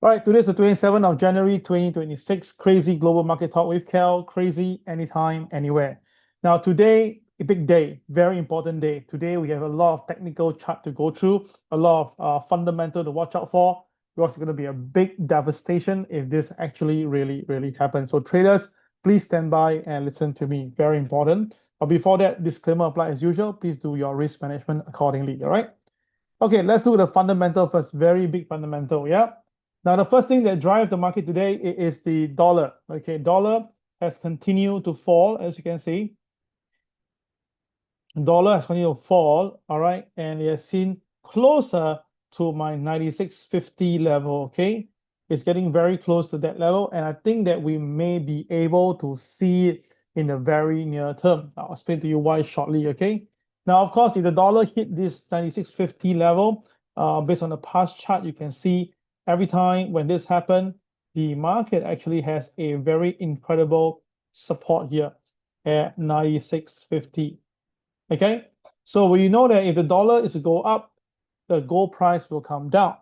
Right, today's the 27th of January 2026. CRAZII Global Market Talk with KEL. CRAZII anytime, anywhere. Now, today, a big day, very important day. Today, we have a lot of technical chart to go through, a lot of fundamental to watch out for. Because it's going to be a big devastation if this actually really happens. So, traders, please stand by and listen to me. Very important. But before that, disclaimer apply as usual. Please do your risk management accordingly. All right. Okay, let's look at the fundamental first. Very big fundamental. Yeah. Now, the first thing that drives the market today is the dollar. Okay, dollar has continued to fall, as you can see. Dollar has continued to fall, all right, and it has seen closer to my 96.50 level. Okay, it's getting very close to that level, and I think that we may be able to see it in the very near term. I'll explain to you why shortly. Okay, now of course, if the dollar hit this 96.50 level, based on the past chart, you can see every time when this happens, the market actually has a very incredible support here at 96.50. Okay, so we know that if the dollar is to go up, the gold price will come down.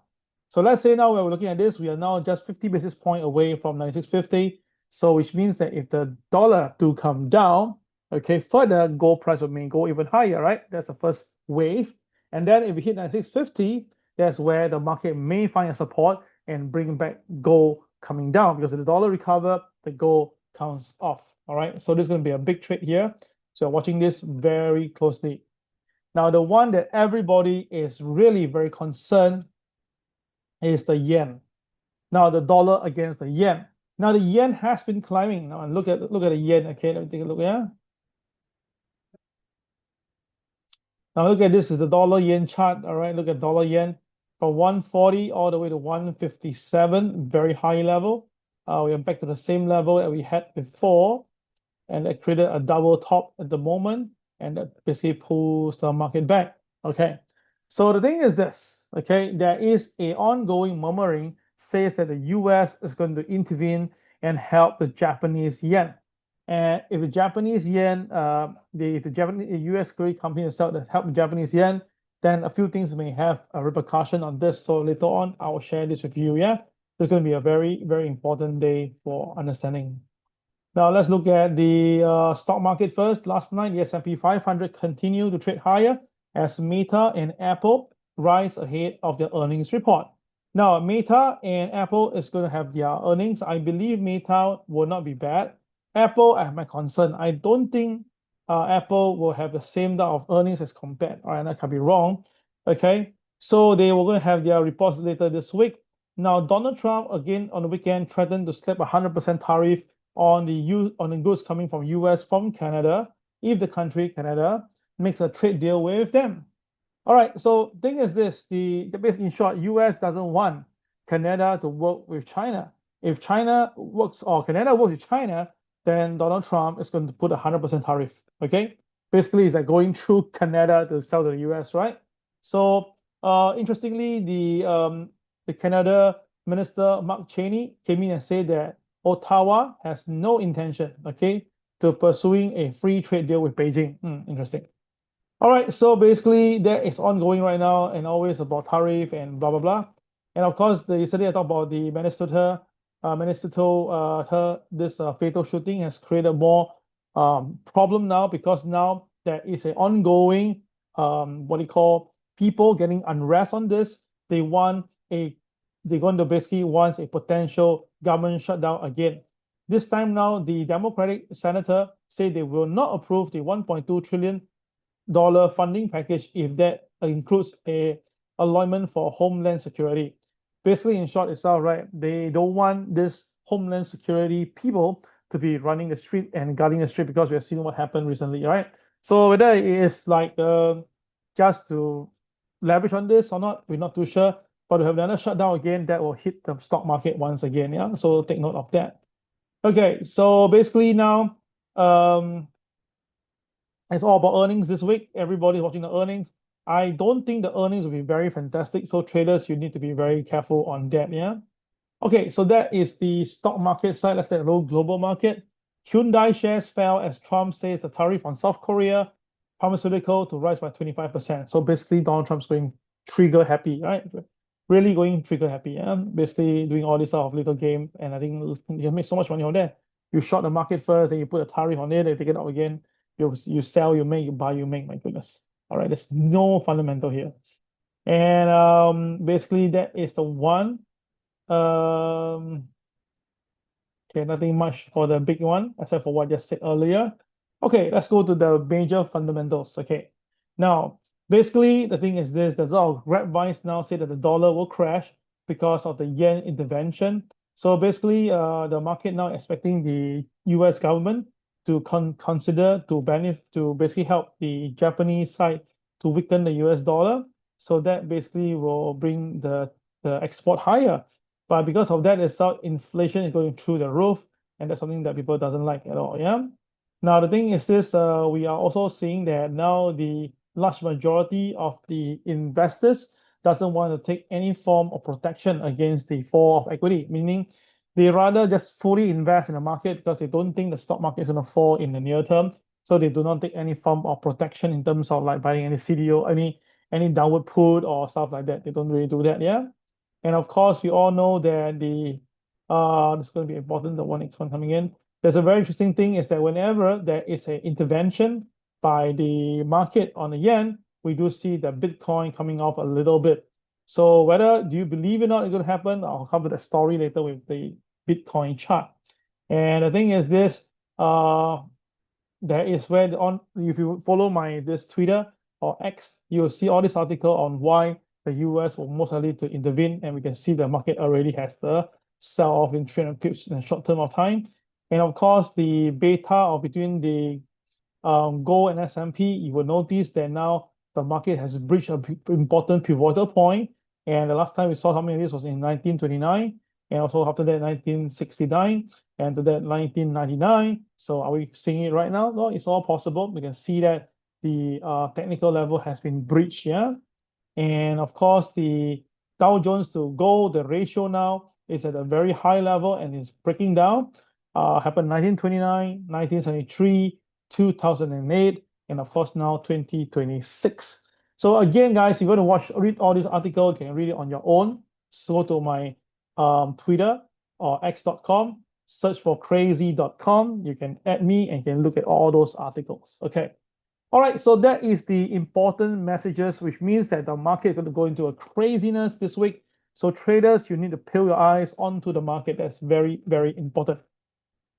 So let's say now we're looking at this, we are now just 50 basis point away from 96.50. So which means that if the dollar do come down, okay, further gold price may go even higher, right? That's the first wave. And then if we hit 96.50, that's where the market may find a support and bring back gold coming down, because if the dollar recover, the gold comes off. All right, so this is going to be a big trade here. So watching this very closely. Now, the one that everybody is really very concerned is the yen. Now, the dollar against the yen. Now, the yen has been climbing. Now, look at the yen. Okay, let me take a look. Yeah. Now, look at this. Is the dollar yen chart. All right, look at dollar yen from 140 all the way to 157. Very high level. We are back to the same level that we had before, and that created a double top at the moment, and that basically pulls the market back. Okay, so the thing is this. Okay, there is a ongoing murmuring says that the US is going to intervene and help the Japanese yen. And if the Japanese yen, the Japanese US security company itself that help the Japanese yen, then a few things may have a repercussion on this. So later on, I will share this with you. Yeah, it's going to be a very important day for understanding. Now let's look at the stock market first. Last night, the S&P 500 continued to trade higher as Meta and Apple rise ahead of their earnings report. Now, Meta and Apple is going to have their earnings. I believe Meta will not be bad. Apple, I have my concern. I don't think Apple will have the same type of earnings as compared. All right, I can be wrong. Okay, so they were going to have their reports later this week. Now, Donald Trump again on the weekend threatened to slap 100% tariff on the goods coming from US from Canada if the country Canada makes a trade deal with them. All right, so thing is this, in short, US doesn't want Canada to work with China. If China works or Canada works with China, then Donald Trump is going to put 100% tariff. Okay, basically it's like going through Canada to sell to the US, right? So interestingly, the Canada Minister Mark Cheney came in and said that Ottawa has no intention, okay, to pursuing a free trade deal with Beijing. Interesting. All right, so basically that is ongoing right now and always about tariff and blah, blah, blah. And of course, yesterday I talked about the Minnesota, this fatal shooting has created more problem now, because now there is an ongoing, people getting unrest on this. They're going to basically want a potential government shutdown again. This time now, the Democratic senator said they will not approve the $1.2 trillion funding package if that includes a allotment for homeland security. Basically, in short itself, right, they don't want this homeland security people to be running the street and guarding the street, because we have seen what happened recently, right? So whether it is like just to leverage on this or not, we're not too sure. But we have another shutdown again that will hit the stock market once again. Yeah, so take note of that. Okay, so basically now, it's all about earnings this week. Everybody's watching the earnings. I don't think the earnings will be very fantastic. So traders, you need to be very careful on that. Yeah. Okay, so that is the stock market side. Let's take a look global market. Hyundai shares fell as Trump says the tariff on South Korea pharmaceutical to rise by 25%. So basically, Donald Trump's going trigger happy, right? really going trigger happy. Yeah, basically doing all this sort of little game, and I think you can make so much money on there. You short the market first, then you put a tariff on it, then you take it out again. You sell, you make, you buy, you make. My goodness. All right, there's no fundamental here. And basically that is the one. Um, okay, nothing much for the big one except for what I just said earlier. Okay, let's go to the major fundamentals. Okay, now basically the thing is this: there's a lot of grapevines now say that the dollar will crash because of the yen intervention. So basically, the market now expecting the U.S. government to consider to benefit to basically help the Japanese side to weaken the U.S. dollar. So that basically will bring the export higher. But because of that itself, inflation is going through the roof, and that's something that people doesn't like at all. Yeah. Now the thing is this: we are also seeing that now the large majority of the investors doesn't want to take any form of protection against the fall of equity, meaning they rather just fully invest in the market because they don't think the stock market is going to fall in the near term. So they do not take any form of protection in terms of like buying any CDO, any downward put or stuff like that. They don't really do that. Yeah. And of course, we all know that this is going to be important, the one next one coming in. There's a very interesting thing is that whenever there is an intervention by the market on the yen, we do see the Bitcoin coming off a little bit. So whether do you believe it or not it's going to happen, I'll cover the story later with the Bitcoin chart. And the thing is this, that is where if you follow my this Twitter or X, you'll see all this article on why the US will most likely to intervene, and we can see the market already has the sell off in 300 pips in a short term of time. And of course, the beta of between the gold and S&P, you will notice that now the market has breached an important pivotal point. And the last time we saw something like this was in 1929, and also after that 1969, and to that 1999. So are we seeing it right now? No, it's all possible. We can see that the technical level has been breached. Yeah. And of course, the Dow Jones to gold, the ratio now is at a very high level and is breaking down. Happened 1929, 1973, 2008, and of course now 2026. So again, guys, you're going to read all this article, you can read it on your own. So go to my Twitter or x.com, search for crazy.com. You can add me and you can look at all those articles. Okay. All right, so that is the important messages, which means that the market is going to go into a craziness this week. So traders, you need to peel your eyes onto the market. That's very, very important.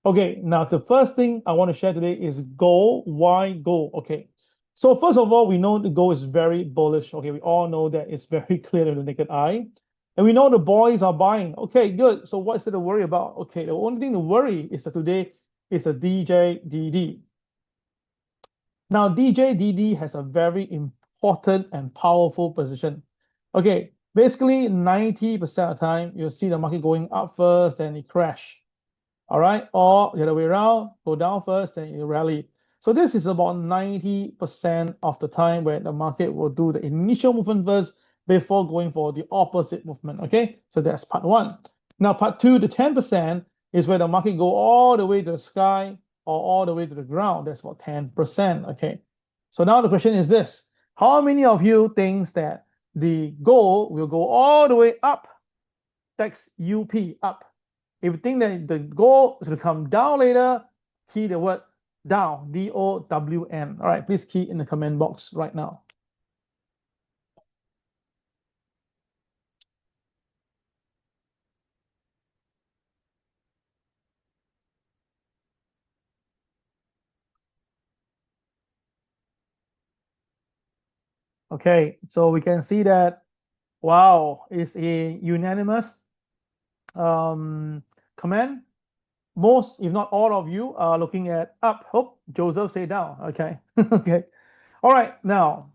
Okay, now the first thing I want to share today is gold. Why gold? Okay, so first of all, we know the gold is very bullish. Okay, we all know that it's very clear to the naked eye. And we know the boys are buying. Okay, good. So what's there to worry about? Okay, the only thing to worry is that today is a DJDD. Now, DJDD has a very important and powerful position. Okay, basically 90% of the time, you'll see the market going up first, then it crash. All right, or the other way around, go down first, then it rally. So this is about 90% of the time where the market will do the initial movement first before going for the opposite movement. Okay, so that's part one. Now, part two, the 10% is where the market go all the way to the sky or all the way to the ground. That's about 10%. Okay, so now the question is this: how many of you thinks that the gold will go all the way up? Text UP, up. If you think that the gold is going to come down later, key the word down, DOWN. All right, please key in the comment box right now. Okay, so we can see that, wow, it's a unanimous comment. Most, if not all of you, are looking at up. Hope Joseph say down. Okay, okay. All right, now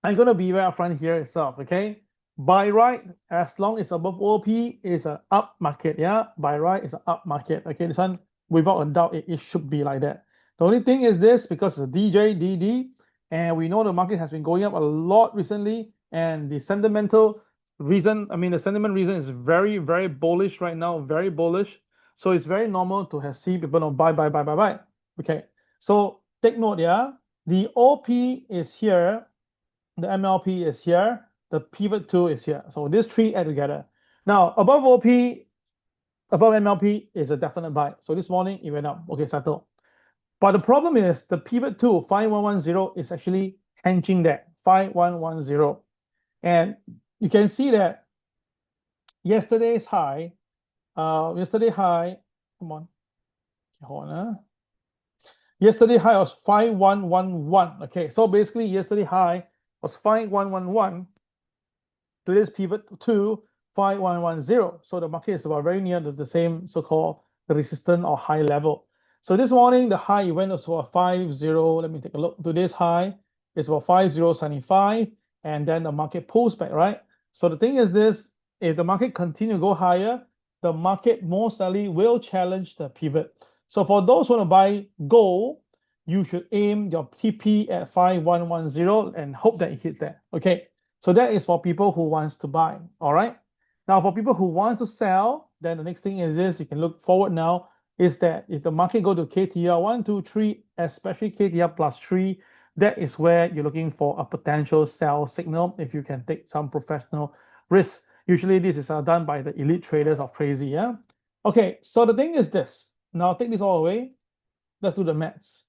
I'm going to be very upfront here itself. Okay, buy right, as long as above OP is an up market. Yeah, buy right is an up market. Okay, this one without a doubt it should be like that. The only thing is this, because it's a DJDD, and we know the market has been going up a lot recently, and the sentimental reason, the sentiment reason is very, very bullish right now, very bullish. So it's very normal to have see people on buy. Okay, so take note, yeah, the OP is here, the MLP is here, the pivot 2 is here. So these three add together. Now, above OP, above MLP is a definite buy. So this morning it went up. Okay, settle. But the problem is the pivot 2, 5110, is actually hinging there, 5110. And you can see that yesterday's high, come on, hold on. Yesterday high was 5111. Okay, so basically yesterday high was 5111. Today's pivot to 5110. So the market is about very near the same so-called resistance or high level. So this morning the high went up to a 50. Let me take a look. Today's high is about 5075, and then the market pulls back, right? So the thing is this: if the market continue to go higher, the market most likely will challenge the pivot. So for those who want to buy gold, you should aim your TP at 5110 and hope that it hits that. Okay. So that is for people who wants to buy. All right. Now for people who wants to sell, then the next thing is this: you can look forward now, is that if the market go to KTR 1, 2, 3, especially KTR plus 3, that is where you're looking for a potential sell signal if you can take some professional risk. Usually this is done by the elite traders of CRAZII. Yeah. Okay. So the thing is this. Now take this all away. Let's do the maths.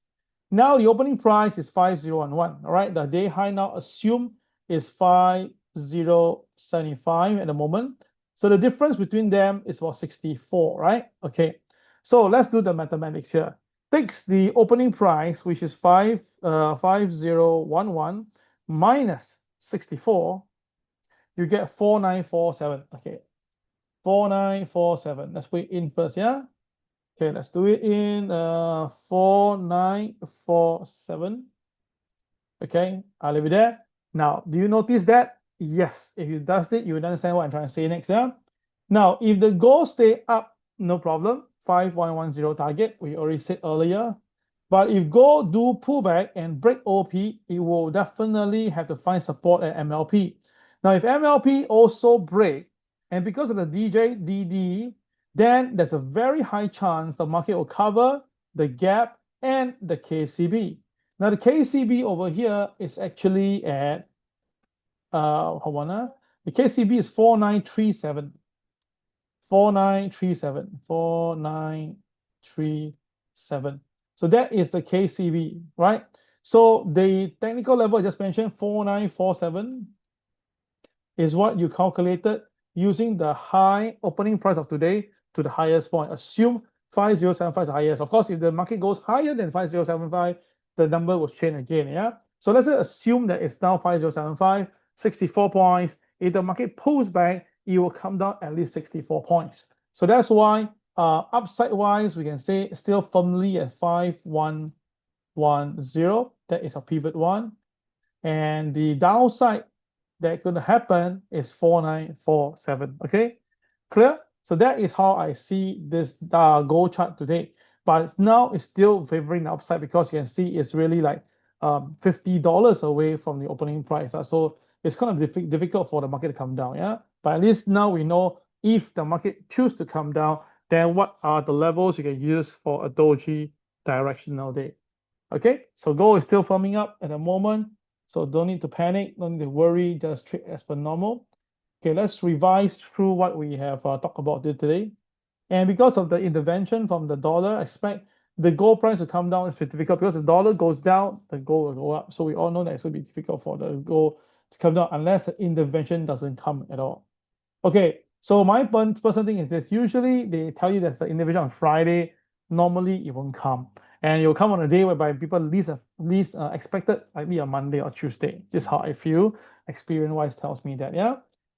Now the opening price is 5011. All right. The day high now assume is 5075 at the moment. So the difference between them is about 64, right? Okay. So let's do the mathematics here. Takes the opening price, which is 5011 minus 64, you get 4947. Okay. 4947. Let's put it in first, yeah? Okay, let's do it in 4947. Okay, I'll leave it there. Now, do you notice that? Yes, if you does it, you will understand what I'm trying to say next. Yeah. Now, if the gold stay up, no problem. 5110 target, we already said earlier. But if gold do pullback and break OP, it will definitely have to find support at MLP. Now, if MLP also break, and because of the DD, then there's a very high chance the market will cover the gap and the KCB. Now the KCB over here is actually at the KCB is 4937. 4937. So that is the KCB, right? So the technical level I just mentioned, 4947, is what you calculated using the high opening price of today to the highest point. Assume 5075 is the highest. Of course, if the market goes higher than 5075, the number will change again. Yeah. So let's assume that it's now 5075, 64 points. If the market pulls back, it will come down at least 64 points. So that's why upside wise, we can say still firmly at 5110. That is a pivot 1. And the downside that's going to happen is 4947. Okay, clear? So that is how I see this gold chart today. But now it's still favoring the upside because you can see it's really like $50 away from the opening price. So it's kind of difficult for the market to come down. Yeah, but at least now we know if the market choose to come down, then what are the levels you can use for a doji directional day. Okay, so gold is still firming up at the moment. So don't need to panic, don't need to worry, just trade as per normal. Okay, let's revise through what we have talked about today. And because of the intervention from the dollar, I expect the gold price to come down. It's difficult because the dollar goes down, the gold will go up. So we all know that it's going to be difficult for the gold to come down unless the intervention doesn't come at all. Okay, so my personal thing is this. Usually they tell you that the intervention on Friday, normally it won't come. And it will come on a day whereby people least expected, likely a Monday or Tuesday. This is how I feel. Experience-wise tells me that, yeah?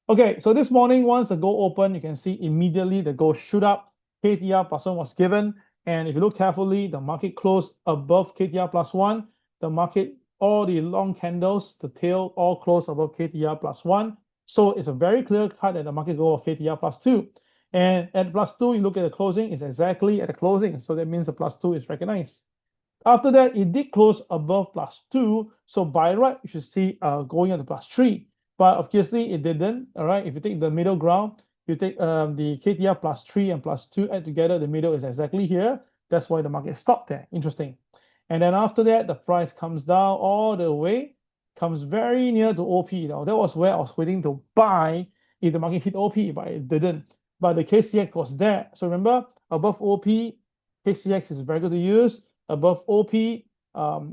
Okay, so this morning, once the gold opened, you can see immediately the gold shoot up. KTR plus 1 was given. And if you look carefully, the market closed above KTR plus 1. The market, all the long candles, the tail all closed above KTR plus 1. So it's a very clear cut that the market go of KTR plus 2. And at plus 2, you look at the closing, it's exactly at the closing. So that means the plus 2 is recognized. After that, it did close above plus 2. So by right, you should see going on to plus 3. But obviously, it didn't. All right. If you take the middle ground, you take the KTR plus 3 and plus 2 add together, the middle is exactly here. That's why the market stopped there. Interesting. And then after that, the price comes down all the way comes very near to OP. Now, that was where I was waiting to buy if the market hit OP, but it didn't. But the KCX was there. So remember, above OP, KCX is very good to use. Above OP,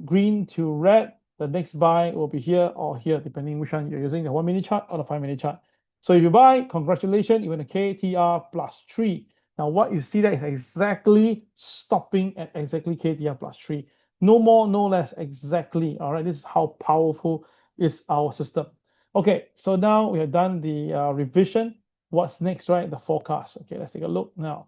green to red, the next buy will be here or here, depending which one you're using, the 1 minute chart or the 5 minute chart. So if you buy, congratulations, you're in a KTR plus 3. Now, what you see there is exactly stopping at exactly KTR plus 3. No more, no less, exactly. All right, this is how powerful is our system. Okay, so now we have done the revision. What's next, right? The forecast. Okay, let's take a look now.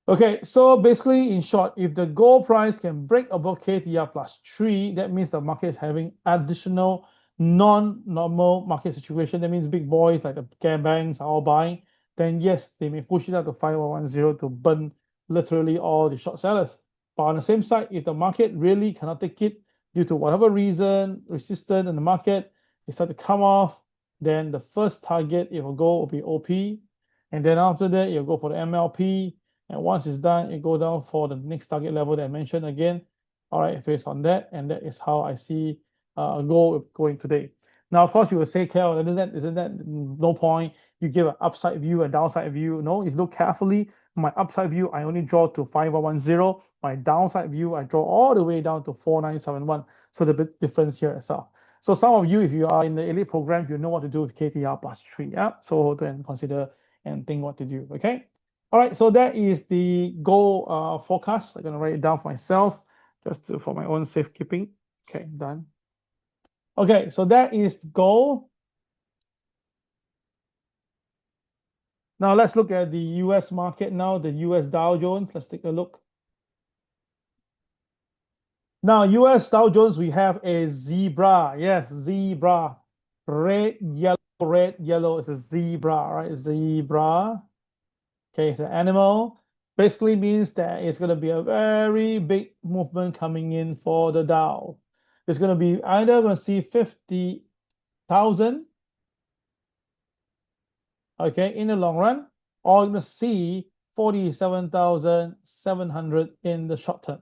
Okay, so basically, in short, if the gold price can break above KTR plus 3, that means the market is having additional non-normal market situation. That means big boys like the care banks are all buying. Then yes, they may push it up to 5110 to burn literally all the short sellers. But on the same side, if the market really cannot take it due to whatever reason, resistance in the market, they start to come off, then the first target it will go will be OP. And then after that, you'll go for the MLP. And once it's done, it go down for the next target level that I mentioned again. All right, based on that, and that is how I see gold going today. Now, of course, you will say, KEL, isn't that no point? You give an upside view, a downside view. No, if you look carefully, my upside view, I only draw to 5110. My downside view, I draw all the way down to 4971. So the big difference here as well. So some of you, if you are in the elite program, you know what to do with KTR plus 3. Yeah, so then consider and think what to do. Okay. All right, so that is the goal forecast. I'm gonna write it down for myself, just for my own safekeeping. Okay, done. Okay, so that is goal. Now let's look at the US market now, the US Dow Jones. Let's take a look. Now, US Dow Jones, we have a zebra. Yes, zebra. Red, yellow is a zebra, right? Zebra. Okay, it's an animal. Basically means that it's going to be a very big movement coming in for the Dow. It's going to be either going to see 50,000, okay, in the long run, or you're going to see 47,700 in the short term.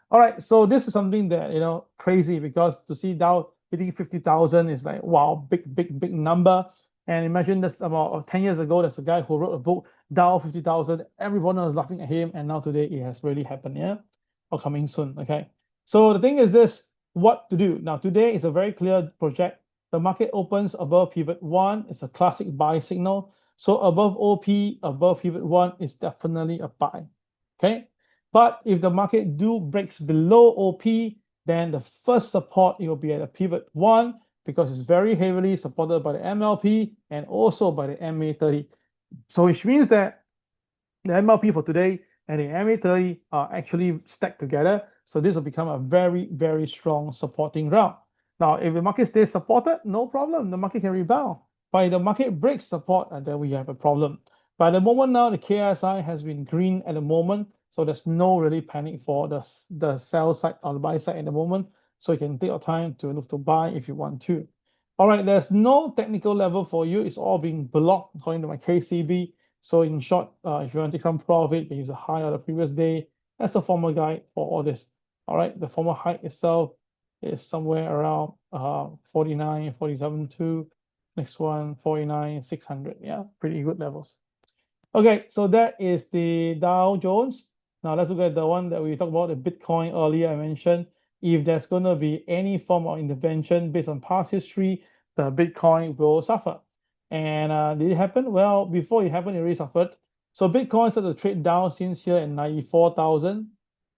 All right, so this is something that, crazy, because to see Dow hitting 50,000 is like, wow, big number. And imagine this about 10 years ago, there's a guy who wrote a book, Dow 50,000. Everyone was laughing at him, and now today it has really happened, yeah? Or coming soon, okay? So the thing is this, what to do? Now, today is a very clear project. The market opens above pivot 1. It's a classic buy signal. So above OP, above pivot 1 is definitely a buy, okay? But if the market breaks below OP, then the first support, it will be at a pivot 1, because it's very heavily supported by the MLP and also by the MA30. So which means that the MLP for today and the MA30 are actually stacked together. So this will become a very strong supporting ground. Now, if the market stays supported, no problem. The market can rebound. But if the market breaks support, then we have a problem. By the moment now, the KSI has been green at the moment. So there's no really panic for the sell side or the buy side at the moment. So you can take your time to look to buy if you want to. All right, there's no technical level for you. It's all being blocked according to my KCB. So in short, if you want to take some profit, you can use a high of the previous day. That's a formal guide for all this. All right, the formal high itself is somewhere around 49, 47.2. Next one, 49, 600. Yeah, pretty good levels. Okay, so that is the Dow Jones. Now let's look at the one that we talked about, the Bitcoin earlier. I mentioned if there's going to be any form of intervention based on past history, the Bitcoin will suffer. And did it happen? Well, before it happened, it already suffered. So Bitcoin started to trade down since here at 94,000.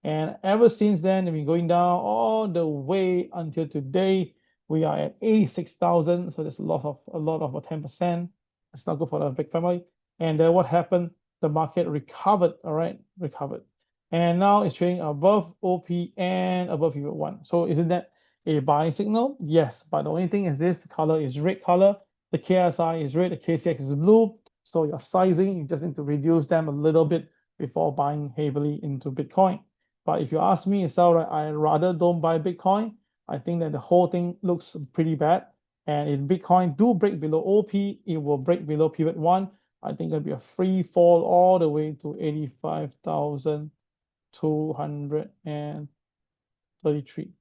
And ever since then, it's been going down all the way until today. We are at 86,000. So there's a lot of 10%. It's not good for the big family. And then what happened? The market recovered, all right, recovered. And now it's trading above OP and above pivot 1. So isn't that a buying signal? Yes, but the only thing is this, the color is red color, the KSI is red, the KCX is blue. So your sizing, you just need to reduce them a little bit before buying heavily into Bitcoin. But if you ask me itself, right, I rather don't buy Bitcoin. I think that the whole thing looks pretty bad. And if Bitcoin do break below OP, it will break below pivot 1. I think it'll be a free fall all the way to 85,233.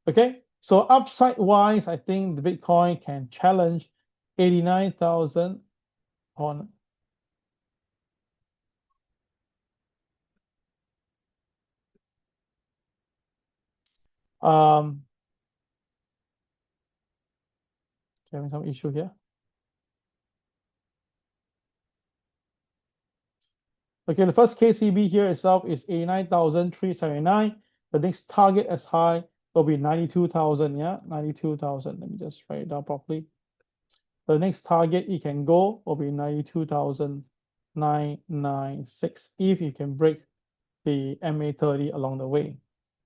Okay, So upside wise, I think the Bitcoin can challenge 89,000 on having some issue here. Okay, the first KCB here itself is 89,379. The next target as high will be 92,000. Yeah, 92,000. Let me just write it down properly. The next target it can go will be 92,996 if you can break the MA30 along the way.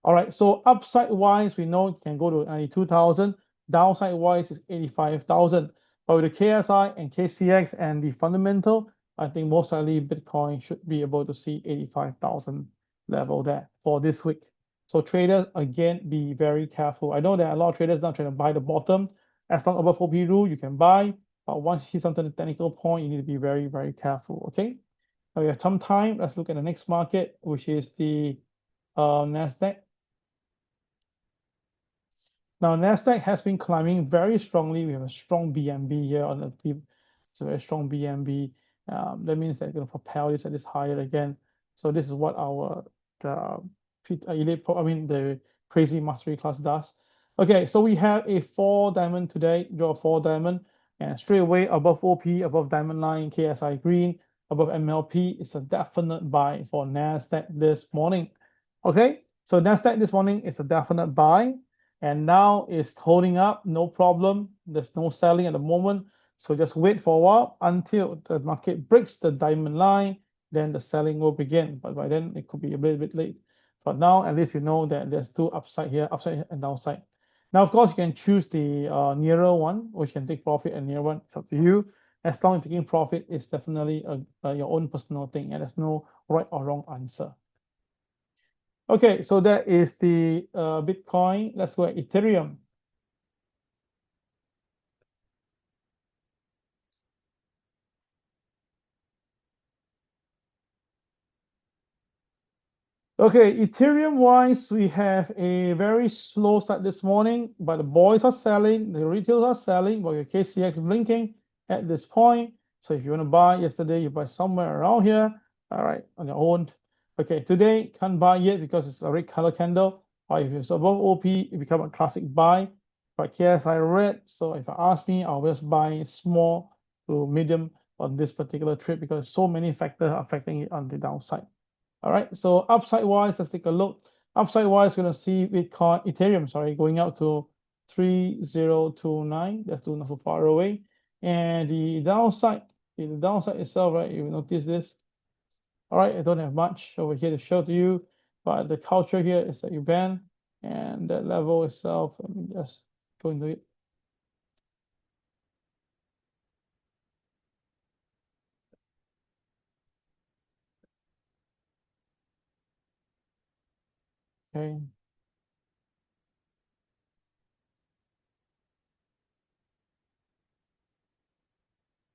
All right, so upside wise, we know it can go to 92,000. Downside wise is 85,000. But with the KSI and KCX and the fundamental, I think most likely Bitcoin should be able to see 85,000 level there for this week. So traders, again, be very careful. I know that a lot of traders now trying to buy the bottom. As long above OP rule, you can buy. But once you hit something technical point, you need to be very, very careful, okay? Now we have some time. Let's look at the next market, which is the NASDAQ. Now, NASDAQ has been climbing very strongly. We have a strong BNB here on the tip. It's a very strong BNB. That means that going to propel this at this higher again. So this is what our the crazy mastery class does. Okay, so we have a 4 diamond today. Draw a 4 diamond, and straight away above OP, above diamond line, KSI green, above MLP. It's a definite buy for NASDAQ this morning. Okay, so NASDAQ this morning is a definite buy. And now it's holding up, no problem. There's no selling at the moment. So just wait for a while until the market breaks the diamond line, then the selling will begin. But by then it could be a little bit late. But now at least you know that there's two upside here, upside and downside. Now, of course, you can choose the nearer one, or you can take profit and near one. It's up to you. As long as taking profit is definitely your own personal thing, and there's no right or wrong answer. Okay, so that is the Bitcoin. Let's go at Ethereum. Okay, Ethereum wise, we have a very slow start this morning, but the boys are selling, the retailers are selling, but your KCX blinking at this point. So if you want to buy yesterday, you buy somewhere around here. All right, on your own. Okay, today can't buy yet because it's a red color candle. Or if it's above OP, it become a classic buy. But KSI red, so if I ask me, I'll just buy small to medium on this particular trade because so many factors affecting it on the downside. All right, so upside wise, let's take a look. Upside wise, going to see Ethereum, sorry, going out to 3029. That's not so far away. And the downside itself, right? You notice this. All right, I don't have much over here to show to you, but the culture here is that you ban, and that level itself, let me just go into it. Okay.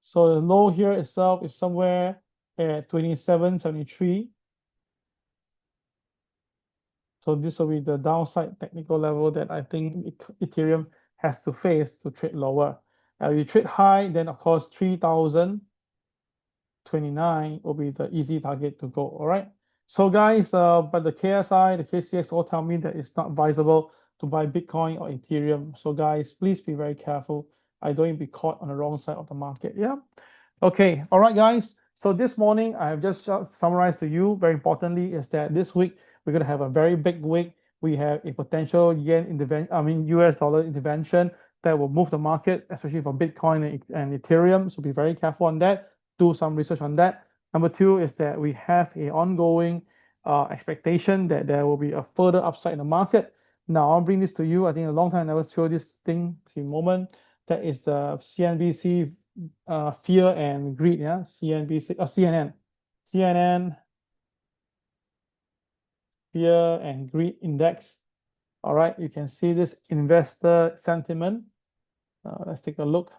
So the low here itself is somewhere at 2773. So this will be the downside technical level that I think Ethereum has to face to trade lower. You trade high, then of course 3029 will be the easy target to go. All right. So guys, but the KSI, the KCX all tell me that it's not advisable to buy Bitcoin or Ethereum. So guys, please be very careful. I don't want to be caught on the wrong side of the market. Yeah. Okay, all right, guys. So this morning, I have just summarized to you, very importantly, is that this week, we're going to have a very big week. We have a potential yen intervention, US dollar intervention that will move the market, especially for Bitcoin and Ethereum. So be very careful on that. Do some research on that. Number two is that we have an ongoing expectation that there will be a further upside in the market. Now, I'll bring this to you. I think a long time I never showed this thing, the moment. That is the CNBC fear and greed, yeah, CNN fear and greed index. All right, you can see this investor sentiment. Let's take a look.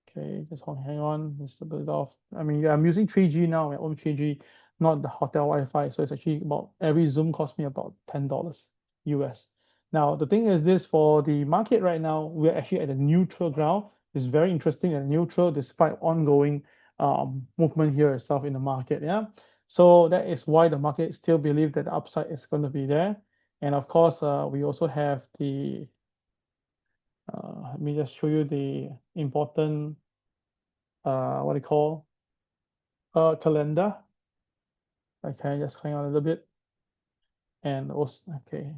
Okay, just hang on, just a bit off. I mean, I'm using 3G now, my own 3G, not the hotel Wi-Fi. So it's actually about every Zoom cost me about $10 US. Now, the thing is this, for the market right now, we're actually at a neutral ground. It's very interesting and neutral despite ongoing movement here itself in the market. Yeah. So that is why the market still believe that the upside is going to be there. And of course, we also have the, let me just show you the important, what do you call, calendar. Okay, just hang on a little bit. And also, okay,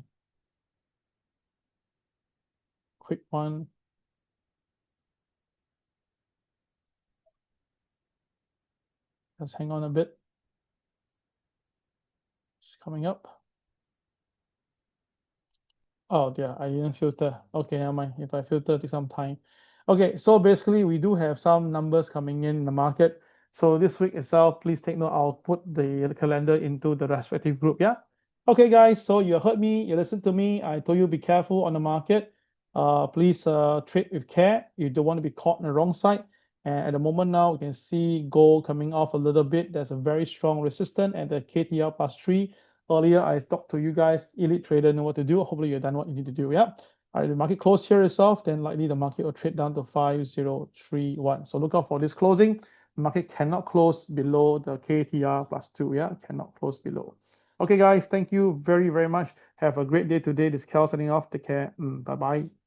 quick one. Just hang on a bit. It's coming up. Oh, yeah, I didn't filter. Okay, never mind. If I filter, take some time. Okay, so basically, we do have some numbers coming in the market. So this week itself, please take note. I'll put the calendar into the respective group. Yeah. Okay, guys. So you heard me. You listened to me. I told you be careful on the market. Please trade with care. You don't want to be caught on the wrong side. And at the moment now, we can see gold coming off a little bit. There's a very strong resistance at the KTL +3. Earlier, I talked to you guys, elite trader, know what to do. Hopefully, you've done what you need to do. Yeah. All right, the market closed here itself, then likely the market will trade down to 5031. So look out for this closing. The market cannot close below the KTR +2. Yeah, cannot close below. Okay, guys, thank you very, very much. Have a great day today. This is Kel signing off. Take care. Bye bye.